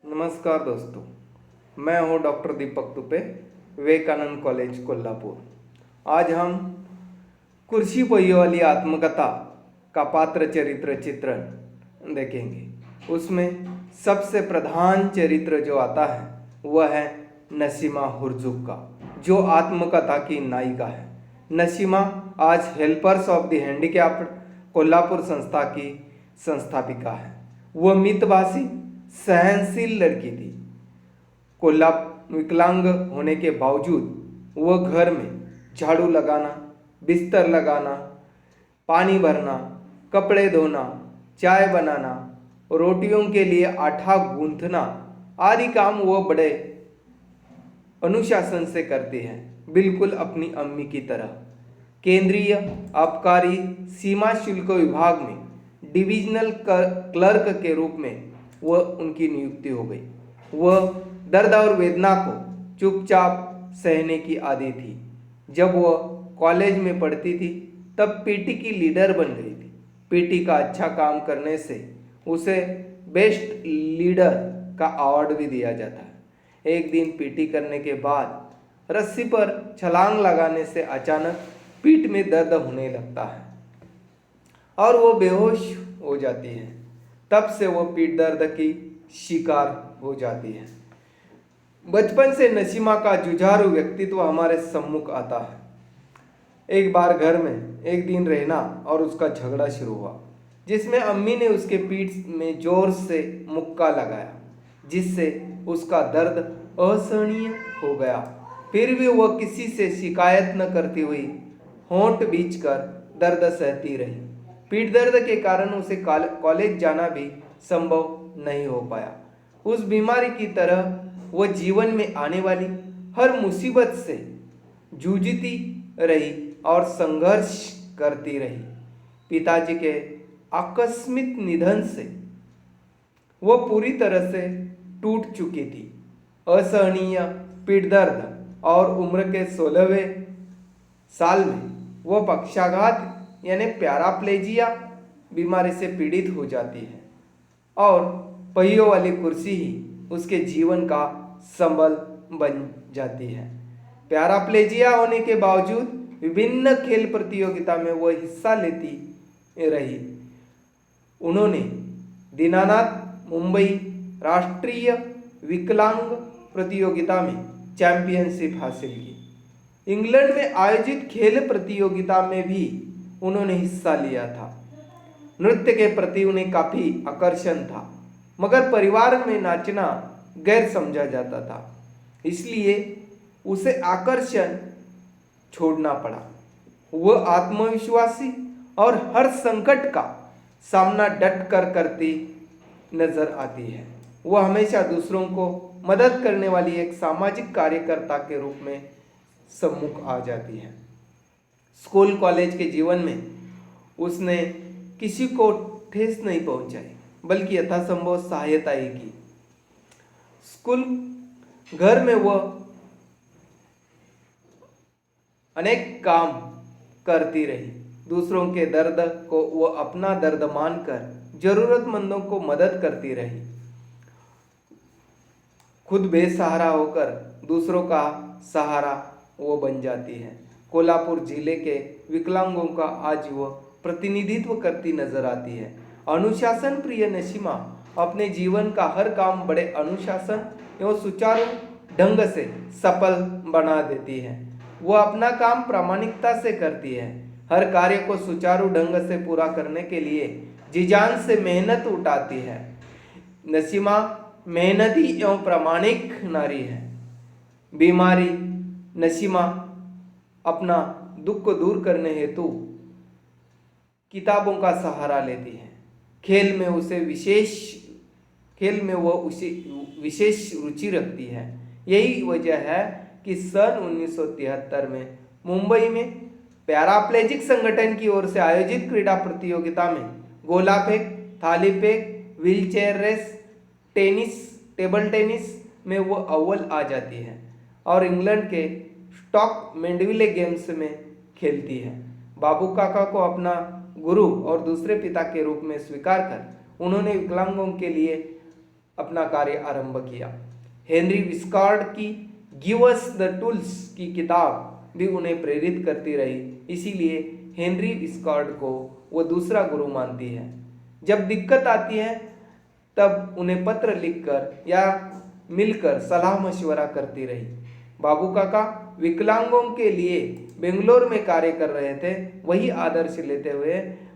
नमस्कार दोस्तों, मैं हूं डॉक्टर दीपक तुपे, विवेकानंद कॉलेज कोल्हापुर। आज हम कुर्सी पहियों वाली आत्मकथा का पात्र चरित्र चित्रण देखेंगे। उसमें सबसे प्रधान चरित्र जो आता है वह है नसीमा हुर्जुक का, जो आत्मकथा की नायिका है। नसीमा आज helpers of the handicapped Kolhapur संस्था की संस्थापिका है। वह मितभाषी सहनशील लड़की थी। विकलांग होने के बावजूद वह घर में झाड़ू लगाना, बिस्तर लगाना, पानी भरना, कपड़े धोना, चाय बनाना, रोटियों के लिए आटा गूंथना आदि काम वह बड़े अनुशासन से करती है, बिल्कुल अपनी अम्मी की तरह। केंद्रीय आबकारी सीमा शुल्क विभाग में डिविजनल क्लर्क के रूप में वह उनकी नियुक्ति हो गई। वह दर्द और वेदना को चुपचाप सहने की आदी थी। जब वह कॉलेज में पढ़ती थी तब पीटी की लीडर बन गई थी। पीटी का अच्छा काम करने से उसे बेस्ट लीडर का अवार्ड भी दिया जाता है। एक दिन पीटी करने के बाद रस्सी पर छलांग लगाने से अचानक पीठ में दर्द होने लगता है और वो बेहोश हो जाती है। तब से वो पीठ दर्द की शिकार हो जाती है। बचपन से नसीमा का जुझारू व्यक्तित्व हमारे सम्मुख आता है। एक बार घर में एक दिन रहना और उसका झगड़ा शुरू हुआ, जिसमें अम्मी ने उसके पीठ में जोर से मुक्का लगाया, जिससे उसका दर्द असहनीय हो गया। फिर भी वह किसी से शिकायत न करती हुई होंठ बींचकर दर्द सहती रही। पीठ दर्द के कारण उसे कॉलेज जाना भी संभव नहीं हो पाया। उस बीमारी की तरह वह जीवन में आने वाली हर मुसीबत से जूझती रही और संघर्ष करती रही। पिताजी के आकस्मिक निधन से वह पूरी तरह से टूट चुकी थी। असहनीय पीठ दर्द और उम्र के 16वें साल में वह पक्षाघात यानी पैराप्लेजिया बीमारी से पीड़ित हो जाती है और पहियों वाली कुर्सी ही उसके जीवन का संबल बन जाती है। पैराप्लेजिया होने के बावजूद विभिन्न खेल प्रतियोगिता में वह हिस्सा लेती रही। उन्होंने दीनानाथ मुंबई राष्ट्रीय विकलांग प्रतियोगिता में चैंपियनशिप हासिल की। इंग्लैंड में आयोजित खेल प्रतियोगिता में भी उन्होंने हिस्सा लिया था। नृत्य के प्रति उन्हें काफी आकर्षण था, मगर परिवार में नाचना गैर समझा जाता था, इसलिए उसे आकर्षण छोड़ना पड़ा। वह आत्मविश्वासी और हर संकट का सामना डट कर करती नजर आती है। वह हमेशा दूसरों को मदद करने वाली एक सामाजिक कार्यकर्ता के रूप में सम्मुख आ जाती है। स्कूल कॉलेज के जीवन में उसने किसी को ठेस नहीं पहुंचाई, बल्कि यथासंभव सहायता ही की। स्कूल घर में वह अनेक काम करती रही। दूसरों के दर्द को वह अपना दर्द मानकर जरूरतमंदों को मदद करती रही। खुद बेसहारा होकर दूसरों का सहारा वो बन जाती है। कोल्हापुर जिले के विकलांगों का आज वह प्रतिनिधित्व करती नजर आती है। अनुशासन प्रिय नसीमा अपने जीवन का हर काम बड़े अनुशासन एवं सुचारू ढंग से सफल बना देती है। वह अपना काम प्रामाणिकता से करती है। हर कार्य को सुचारू ढंग से पूरा करने के लिए जी जान से मेहनत उठाती है। नसीमा मेहनती एवं प्रामाणिक नारी है। बीमारी नसीमा अपना दुख को दूर करने हेतु किताबों का सहारा लेती है। खेल में वह उसे विशेष रुचि रखती है। यही वजह है कि सन 1973 में मुंबई में पैराप्लेजिक संगठन की ओर से आयोजित क्रीड़ा प्रतियोगिता में गोला फेंक, थाली फेंक, व्हीलचेयर रेस, टेबल टेनिस में वो अव्वल आ जाती है और इंग्लैंड के स्टॉक मेंडविले गेम्स में खेलती है। बाबू काका को अपना गुरु और दूसरे पिता के रूप में स्वीकार कर उन्होंने विकलांगों के लिए अपना कार्य आरंभ किया। हेनरी विस्कार्ड की गिव अस द टूल्स की किताब भी उन्हें प्रेरित करती रही, इसीलिए हेनरी विस्कार्ड को वो दूसरा गुरु मानती है। जब दिक्कत आती है तब उन्हें पत्र लिखकर या मिलकर सलाह मशवरा करती रही। बाबू काका विकलांगों के लिए बेंगलोर में कार्य कर रहे थे, वही आदर्श लेते हुए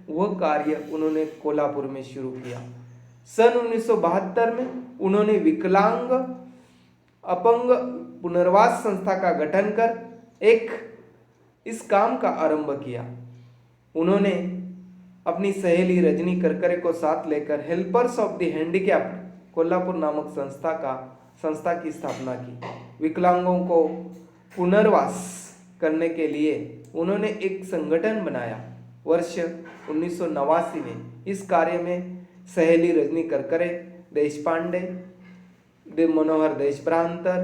वह कार्य उन्होंने कोल्हापुर में शुरू किया। सन 1972 में उन्होंने विकलांग अपंग पुनर्वास संस्था का गठन कर इस काम का आरंभ किया। उन्होंने अपनी सहेली रजनी करकरे को साथ लेकर helpers of the handicapped Kolhapur नामक संस्था की स्थापना की। विकलांगों को पुनर्वास करने के लिए उन्होंने एक संगठन बनाया। वर्ष 1989 में इस कार्य में सहेली रजनी करकरे, देशपांडे, मनोहर देशभ्रांतर,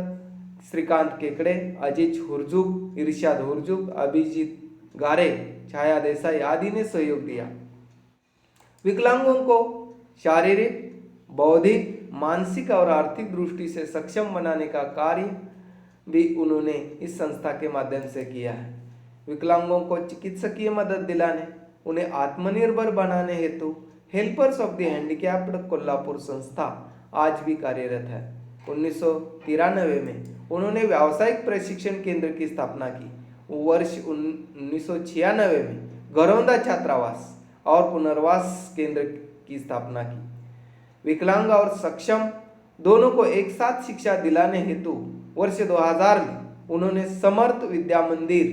श्रीकांत केकड़े, अजीज हुरजुग, इरशाद हुरजुग, अभिजीत गारे, छाया देसाई आदि ने सहयोग दिया। विकलांगों को शारीरिक, बौद्धिक, मानसिक और आर्थिक दृष्टि से सक्षम बनाने का कार्य भी उन्होंने इस संस्था के माध्यम से किया है। विकलांगों को चिकित्सकीय मदद दिलाने, उन्हें आत्मनिर्भर बनाने हेतु helpers of the handicapped Kolhapur संस्था आज भी कार्यरत है। 1993 में उन्होंने व्यावसायिक प्रशिक्षण केंद्र की स्थापना की। वर्ष 1996 में घरौंदा छात्रावास और पुनर्वास केंद्र की स्थापना की। विकलांग और सक्षम दोनों को एक साथ शिक्षा दिलाने हेतु वर्ष 2000 में उन्होंने समर्थ विद्या मंदिर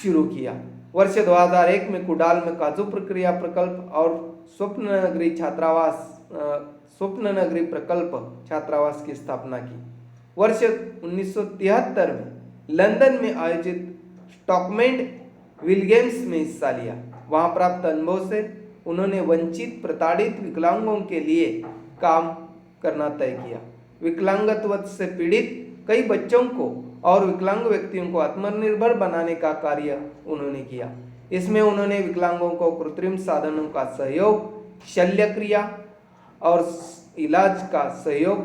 शुरू किया। वर्ष 2001 में कुडाल में काजू प्रक्रिया प्रकल्प और स्वप्न नगरी प्रकल्प छात्रावास की स्थापना की। वर्ष 1973 में लंदन में आयोजित स्टॉकमेंट विल गेम्स में हिस्सा लिया। वहां प्राप्त अनुभव से उन्होंने वंचित प्रताड़ित विकलांगों के लिए काम करना तय किया। विकलांगत्व से पीड़ित कई बच्चों को और विकलांग व्यक्तियों को आत्मनिर्भर बनाने का कार्य उन्होंने किया। इसमें उन्होंने विकलांगों को कृत्रिम साधनों का सहयोग, शल्य क्रिया और इलाज का सहयोग,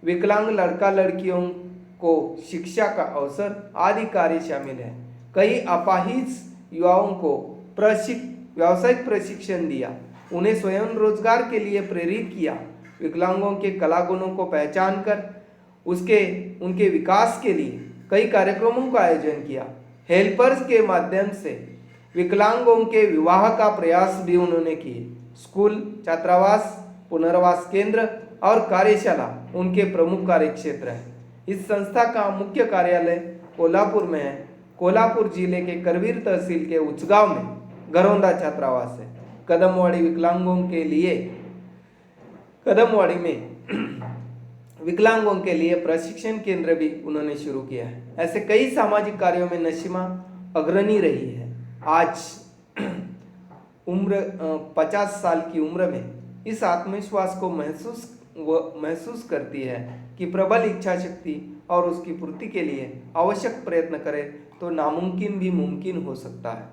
विकलांग लड़का लड़कियों को शिक्षा का अवसर आदि कार्य शामिल है। कई अपाहिज युवाओं को व्यावसायिक प्रशिक्षण दिया, उन्हें स्वयं रोजगार के लिए प्रेरित किया। विकलांगों के कला गुणों को पहचान कर उनके विकास के लिए कई कार्यक्रमों का आयोजन किया। हेल्पर्स के माध्यम से विकलांगों के विवाह का प्रयास भी उन्होंने किए। स्कूल, छात्रावास, पुनर्वास केंद्र और कार्यशाला उनके प्रमुख कार्य क्षेत्र है। इस संस्था का मुख्य कार्यालय कोल्हापुर में है। कोल्हापुर जिले के करवीर तहसील के उचगांव में घरौंदा छात्रावास है। कदमवाड़ी में विकलांगों के लिए प्रशिक्षण केंद्र भी उन्होंने शुरू किया है। ऐसे कई सामाजिक कार्यों में नसीमा अग्रणी रही है। आज 50 साल की उम्र में इस आत्मविश्वास को महसूस करती है कि प्रबल इच्छा शक्ति और उसकी पूर्ति के लिए आवश्यक प्रयत्न करें तो नामुमकिन भी मुमकिन हो सकता है।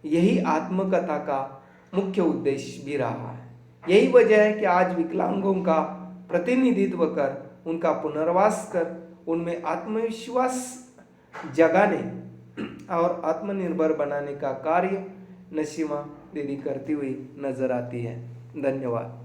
यही आत्मकथा का मुख्य उद्देश्य भी रहा है। यही वजह है कि आज विकलांगों का प्रतिनिधित्व कर, उनका पुनर्वास कर, उनमें आत्मविश्वास जगाने और आत्मनिर्भर बनाने का कार्य नसीमा दीदी करती हुई नजर आती है। धन्यवाद।